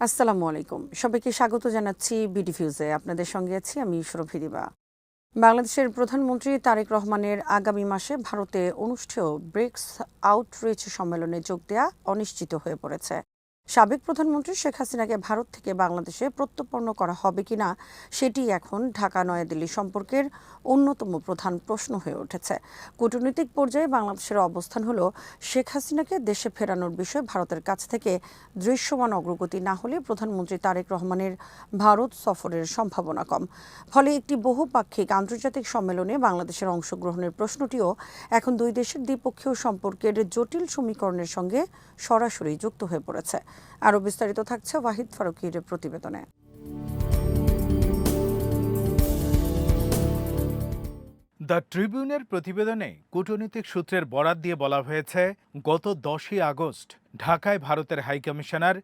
আসসালামু আলাইকুম। সবাইকে স্বাগত জানাচ্ছি বিডিফিউজে। আপনাদের সঙ্গে আছি আমি সুরভি দিবা। বাংলাদেশের প্রধানমন্ত্রী তারেক রহমানের আগামী মাসে ভারতে অনুষ্ঠেয় ব্রিক্স আউটরিচ সম্মেলনে যোগ দেয়া অনিশ্চিত হয়ে পড়েছে। সাবেক প্রধানমন্ত্রী শেখ হাসিনাকে ভারত থেকে বাংলাদেশে প্রত্যর্পণ করা হবে কিনা সেটি এখন ঢাকা নয়াদিল্লি সম্পর্কের অন্যতম প্রধান প্রশ্ন হয়ে উঠেছে। কূটনৈতিক পর্যায়ে বাংলাদেশের অবস্থান হলো শেখ হাসিনাকে দেশে ফেরানোর বিষয়ে ভারতের কাছ থেকে দৃশ্যমান অগ্রগতি না হলে প্রধানমন্ত্রী তারেক রহমানের ভারত সফরের সম্ভাবনা কম। ফলে একটি বহুপাক্ষিক আন্তর্জাতিক সম্মেলনে বাংলাদেশের অংশগ্রহণের প্রশ্নটিও এখন দুই দেশের দ্বিপক্ষীয় সম্পর্কের জটিল সমীকরণের সঙ্গে সরাসরি যুক্ত হয়ে পড়েছে। আরও বিস্তারিত থাকছে ওয়াহিদ ফারুকীর প্রতিবেদনে। দ্য ট্রিবিউনের প্রতিবেদনে কূটনৈতিক সূত্রের বরাত দিয়ে বলা হয়েছে, গত 10ই আগস্ট ঢাকায় ভারতের হাইকমিশনার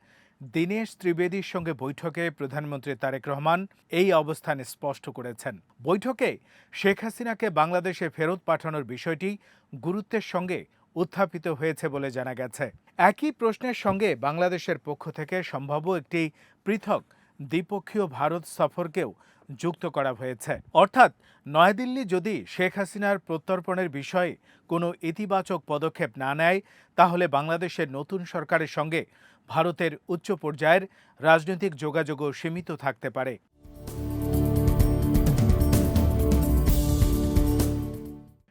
দীনেশ ত্রিবেদীর সঙ্গে বৈঠকে প্রধানমন্ত্রী তারেক রহমান এই অবস্থান স্পষ্ট করেছেন। বৈঠকে শেখ হাসিনাকে বাংলাদেশে ফেরত পাঠানোর বিষয়টি গুরুত্বের সঙ্গে উত্থাপিত হয়েছে বলে জানা গেছে। একই প্রশ্নের সঙ্গে বাংলাদেশের পক্ষ থেকে সম্ভাব্য একটি পৃথক দ্বিপক্ষীয় ভারত সফরকেও যুক্ত করা হয়েছে। অর্থাৎ নয়াদিল্লি যদি শেখ হাসিনার প্রত্যর্পণের বিষয়ে কোনো ইতিবাচক পদক্ষেপ না নেয়, তাহলে বাংলাদেশের নতুন সরকারের সঙ্গে ভারতের উচ্চ পর্যায়ের রাজনৈতিক যোগাযোগও সীমিত থাকতে পারে।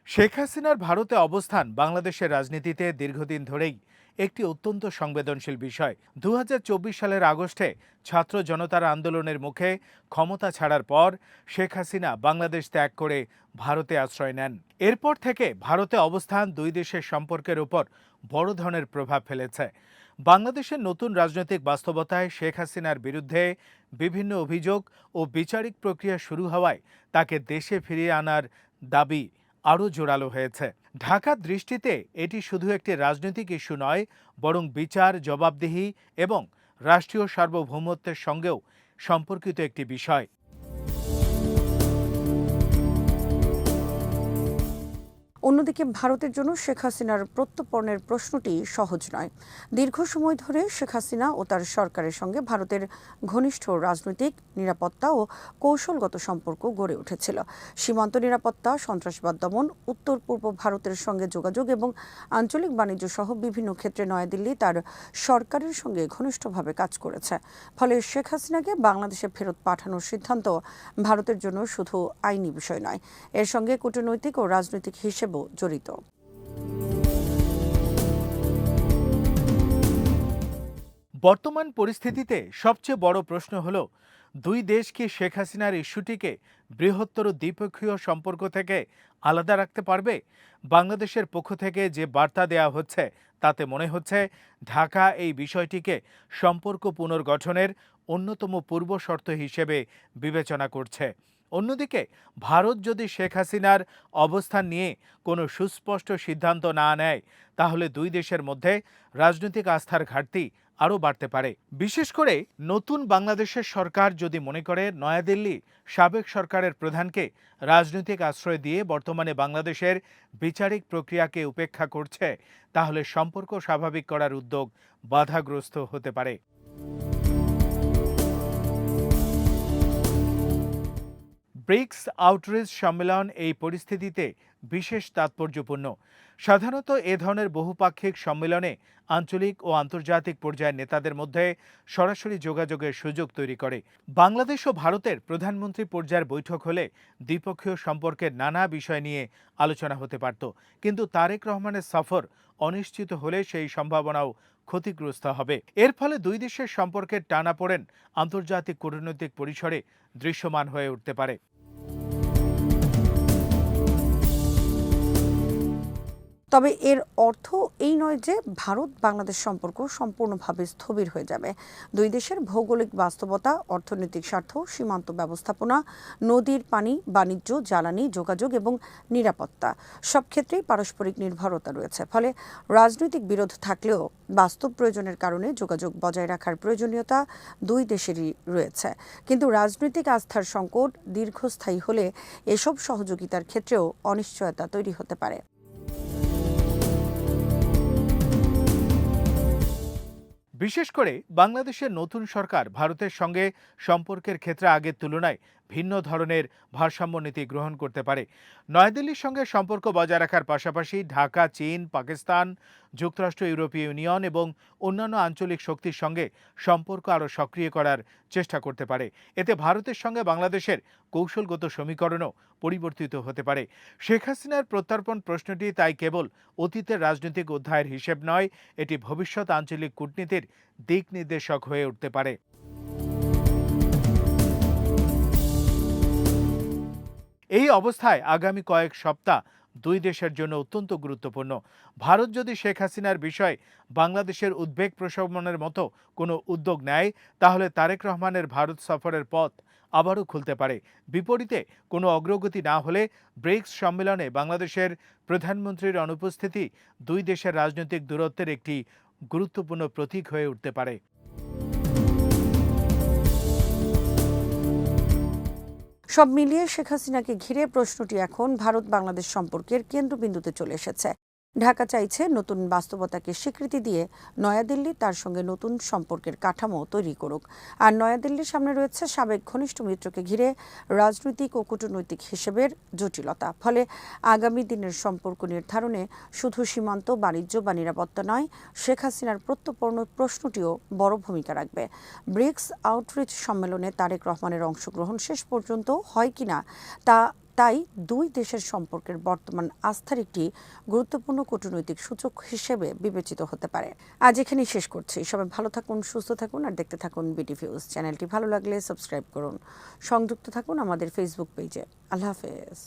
শেখ হাসিনার ভারতে অবস্থান বাংলাদেশের রাজনীতিতে দীর্ঘদিন ধরেই একটি অত্যন্ত সংবেদনশীল বিষয়। 2024 সালের আগস্টে ছাত্র জনতার আন্দোলনের মুখে ক্ষমতা ছাড়ার পর শেখ হাসিনা বাংলাদেশ ত্যাগ করে ভারতে আশ্রয় নেন। এরপর থেকে ভারতে অবস্থান দুই দেশের সম্পর্কের উপর বড় ধরনের প্রভাব ফেলেছে। বাংলাদেশের নতুন রাজনৈতিক বাস্তবতায় শেখ হাসিনার বিরুদ্ধে বিভিন্ন অভিযোগ ও বিচারিক প্রক্রিয়া শুরু হওয়ায় তাকে দেশে ফিরিয়ে আনার দাবি আরও জোরালো হয়েছে। ঢাকার দৃষ্টিতে এটি শুধু একটি রাজনৈতিক ইস্যু নয়, বরং বিচার, জবাবদিহি এবং রাষ্ট্রীয় সার্বভৌমত্বের সঙ্গেও সম্পর্কিত একটি বিষয়। অন্যদিকে ভারতের জন্য শেখ হাসিনার প্রত্যর্পণের প্রশ্নটি সহজ নয়। দীর্ঘ সময় ধরে শেখ হাসিনা ও তার সরকারের সঙ্গে ভারতের ঘনিষ্ঠ রাজনৈতিক, নিরাপত্তা ও কৌশলগত সম্পর্ক গড়ে উঠেছিল। সীমান্ত নিরাপত্তা, সন্ত্রাসবাদ দমন, উত্তর পূর্ব ভারতের সঙ্গে যোগাযোগ এবং আঞ্চলিক বাণিজ্য সহ বিভিন্ন ক্ষেত্রে নয়াদিল্লি তার সরকারের সঙ্গে ঘনিষ্ঠভাবে কাজ করেছে। ফলে শেখ হাসিনাকে বাংলাদেশে ফেরত পাঠানোর সিদ্ধান্ত ভারতের জন্য শুধু আইনি বিষয় নয়, এর সঙ্গে কূটনৈতিক ও রাজনৈতিক হিসেবেও জড়িত। বর্তমান পরিস্থিতিতে সবচেয়ে বড় প্রশ্ন হল, দুই দেশ কি শেখ হাসিনার ইস্যুটিকে বৃহত্তর দ্বিপক্ষীয় সম্পর্ক থেকে আলাদা রাখতে পারবে? বাংলাদেশের পক্ষ থেকে যে বার্তা দেওয়া হচ্ছে তাতে মনে হচ্ছে ঢাকা এই বিষয়টিকে সম্পর্ক পুনর্গঠনের অন্যতম পূর্বশর্ত হিসেবে বিবেচনা করছে। অন্যদিকে ভারত যদি শেখ হাসিনার অবস্থান নিয়ে কোনো সুস্পষ্ট সিদ্ধান্ত না নেয়, তাহলে দুই দেশের মধ্যে রাজনৈতিক আস্থার ঘাটতি আরও বাড়তে পারে। বিশেষ করে নতুন বাংলাদেশের সরকার যদি মনে করে নয়াদিল্লি সাবেক সরকারের প্রধানকে রাজনৈতিক আশ্রয় দিয়ে বর্তমানে বাংলাদেশের বিচারিক প্রক্রিয়াকে উপেক্ষা করছে, তাহলে সম্পর্ক স্বাভাবিক করার উদ্যোগ বাধাগ্রস্ত হতে পারে। ব্রিক্স আউটরিচ সম্মেলন এই পরিস্থিতিতে বিশেষ তাৎপর্যপূর্ণ। সাধারণত এ ধরনের বহুপাক্ষিক সম্মেলনে আঞ্চলিক ও আন্তর্জাতিক পর্যায়ের নেতাদের মধ্যে সরাসরি যোগাযোগের সুযোগ তৈরি করে। বাংলাদেশ ও ভারতের প্রধানমন্ত্রী পর্যায়ের বৈঠক হলে দ্বিপক্ষীয় সম্পর্কের নানা বিষয় নিয়ে আলোচনা হতে পারত, কিন্তু তারেক রহমানের সফর অনিশ্চিত হলে সেই সম্ভাবনাও ক্ষতিগ্রস্ত হবে। এর ফলে দুই দেশের সম্পর্কের টানাপোড়েন আন্তর্জাতিক কূটনৈতিক পরিসরে দৃশ্যমান হয়ে উঠতে পারে। তবে এর অর্থ এই নয় যে ভারত বাংলাদেশ সম্পর্ক সম্পূর্ণভাবে স্থবির হয়ে যাবে। দুই দেশের ভৌগোলিক বাস্তবতা, অর্থনৈতিক স্বার্থ, সীমান্ত ব্যবস্থাপনা, নদীর পানি, বাণিজ্য, জ্বালানি, যোগাযোগ এবং নিরাপত্তা সব ক্ষেত্রেই পারস্পরিক নির্ভরতা রয়েছে। ফলে রাজনৈতিক বিরোধ থাকলেও বাস্তব প্রয়োজনের কারণে যোগাযোগ বজায় রাখার প্রয়োজনীয়তা দুই দেশেরই রয়েছে। কিন্তু রাজনৈতিক আস্থার সংকট দীর্ঘস্থায়ী হলে এসব সহযোগিতার ক্ষেত্রেও অনিশ্চয়তা তৈরি হতে পারে। বিশেষ করে বাংলাদেশের নতুন সরকার ভারতের সঙ্গে সম্পর্কের ক্ষেত্রে আগের তুলনায় ভিন্ন ধরনের ভারসাম্য নীতি গ্রহণ করতে পারে। নয়াদিল্লির সঙ্গে সম্পর্ক বজায় রাখার পাশাপাশি ঢাকা, চীন, পাকিস্তান, যুক্তরাষ্ট্র, ইউরোপীয় ইউনিয়ন এবং অন্যান্য আঞ্চলিক শক্তির সঙ্গে সম্পর্ক আরও সক্রিয় করার চেষ্টা করতে পারে। এতে ভারতের সঙ্গে বাংলাদেশের কৌশলগত সমীকরণও পরিবর্তিত হতে পারে। শেখ হাসিনার প্রত্যর্পণ প্রশ্নটি তাই কেবল অতীতের রাজনৈতিক অধ্যায়ের হিসেব নয়, এটি ভবিষ্যৎ আঞ্চলিক কূটনীতির দিক নির্দেশক হয়ে উঠতে পারে। এই অবস্থায় আগামী কয়েক সপ্তাহ দুই দেশের জন্য অত্যন্ত গুরুত্বপূর্ণ। ভারত যদি শেখ হাসিনার বিষয়ে বাংলাদেশের উদ্বেগ প্রশমনের মতো কোনো উদ্যোগ নেয়, তাহলে তারেক রহমানের ভারত সফরের পথ আবারও খুলতে পারে। বিপরীতে কোনো অগ্রগতি না হলে ব্রিক্স সম্মেলনে বাংলাদেশের প্রধানমন্ত্রীর অনুপস্থিতি দুই দেশের রাজনৈতিক দূরত্বের একটি গুরুত্বপূর্ণ প্রতীক হয়ে উঠতে পারে। সব মিলিয়ে শেখ হাসিনাকে ঘিরে প্রশ্নটি এখন ভারত বাংলাদেশ সম্পর্কের কেন্দ্রবিন্দুতে চলে এসেছে। ঢাকা চাইছে নতুন বাস্তবতাকে স্বীকৃতি দিয়ে নয়াদিল্লি তার সঙ্গে নতুন সম্পর্কের কাঠামো তৈরি করুক। আর নয়াদিল্লির সামনে রয়েছে সাবেক ঘনিষ্ঠ মিত্রকে ঘিরে রাজনৈতিক ও কূটনৈতিক হিসেবের জটিলতা। ফলে আগামী দিনের সম্পর্ক নির্ধারণে শুধু সীমান্ত, বাণিজ্য বা নিরাপত্তা নয়, শেখ হাসিনার প্রত্যর্পণ প্রশ্নটিও বড় ভূমিকা রাখবে। ব্রিক্স আউটরিচ সম্মেলনে তারেক রহমানের অংশগ্রহণ শেষ পর্যন্ত হয় কিনা তাই দুই দেশের সম্পর্কের বর্তমান আস্থার একটি গুরুত্বপূর্ণ কূটনৈতিক সূচক হিসেবে বিবেচিত হতে পারে। আজ এখানেই শেষ করছি। সবাই ভালো থাকুন, সুস্থ থাকুন আর দেখতে থাকুন বিডিভিউজ। চ্যানেলটি ভালো লাগলে সাবস্ক্রাইব করুন। সংযুক্ত থাকুন আমাদের ফেসবুক পেজে। আল্লাহ হাফেজ।